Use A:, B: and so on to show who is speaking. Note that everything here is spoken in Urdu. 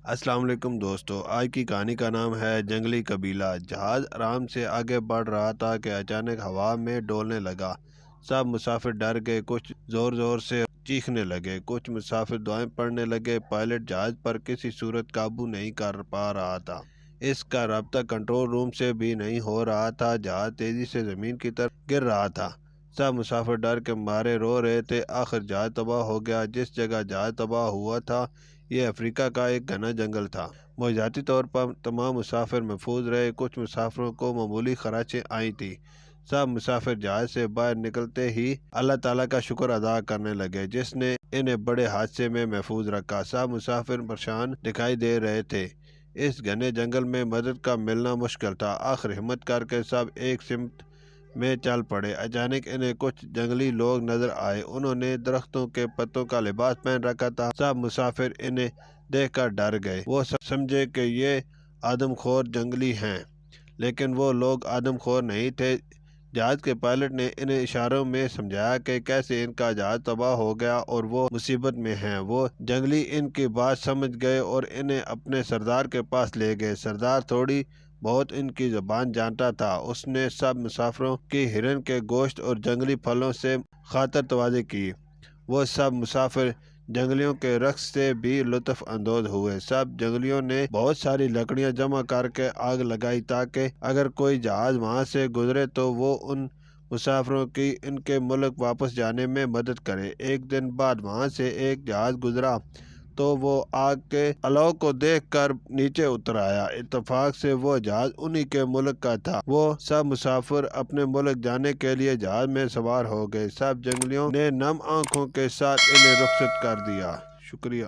A: السلام علیکم دوستو، آج کی کہانی کا نام ہے جنگلی قبیلہ۔ جہاز آرام سے آگے بڑھ رہا تھا کہ اچانک ہوا میں ڈولنے لگا۔ سب مسافر ڈر گئے، کچھ زور زور سے چیخنے لگے، کچھ مسافر دعائیں پڑھنے لگے۔ پائلٹ جہاز پر کسی صورت قابو نہیں کر پا رہا تھا۔ اس کا رابطہ کنٹرول روم سے بھی نہیں ہو رہا تھا۔ جہاز تیزی سے زمین کی طرف گر رہا تھا۔ سب مسافر ڈر کے مارے رو رہے تھے۔ آخر جہاز تباہ ہو گیا۔ جس جگہ جہاز تباہ ہوا تھا یہ افریقہ کا ایک گھنا جنگل تھا۔ معجزاتی طور پر تمام مسافر محفوظ رہے۔ کچھ مسافروں کو معمولی خراچیں آئی تھیں۔ سب مسافر جہاز سے باہر نکلتے ہی اللہ تعالیٰ کا شکر ادا کرنے لگے جس نے انہیں بڑے حادثے میں محفوظ رکھا۔ سب مسافر پریشان دکھائی دے رہے تھے۔ اس گھنے جنگل میں مدد کا ملنا مشکل تھا۔ آخر ہمت کر کے سب ایک سمت میں چل پڑے۔ اچانک انہیں کچھ جنگلی لوگ نظر آئے۔ انہوں نے درختوں کے پتوں کا لباس پہن رکھا تھا۔ سب مسافر انہیں دیکھ کر ڈر گئے۔ وہ سمجھے کہ یہ آدم خور جنگلی ہیں، لیکن وہ لوگ آدم خور نہیں تھے۔ جہاز کے پائلٹ نے انہیں اشاروں میں سمجھایا کہ کیسے ان کا جہاز تباہ ہو گیا اور وہ مصیبت میں ہیں۔ وہ جنگلی ان کی بات سمجھ گئے اور انہیں اپنے سردار کے پاس لے گئے۔ سردار تھوڑی بہت ان کی زبان جانتا تھا۔ اس نے سب مسافروں کی ہرن کے گوشت اور جنگلی پھلوں سے خاطر تواضع کی۔ وہ سب مسافر جنگلیوں کے رقص سے بھی لطف اندوز ہوئے۔ سب جنگلیوں نے بہت ساری لکڑیاں جمع کر کے آگ لگائی تاکہ اگر کوئی جہاز وہاں سے گزرے تو وہ ان مسافروں کی ان کے ملک واپس جانے میں مدد کرے۔ ایک دن بعد وہاں سے ایک جہاز گزرا تو وہ آگ کے علو کو دیکھ کر نیچے اتر آیا۔ اتفاق سے وہ جہاز انہی کے ملک کا تھا۔ وہ سب مسافر اپنے ملک جانے کے لیے جہاز میں سوار ہو گئے۔ سب جنگلیوں نے نم آنکھوں کے ساتھ انہیں رخصت کر دیا۔ شکریہ۔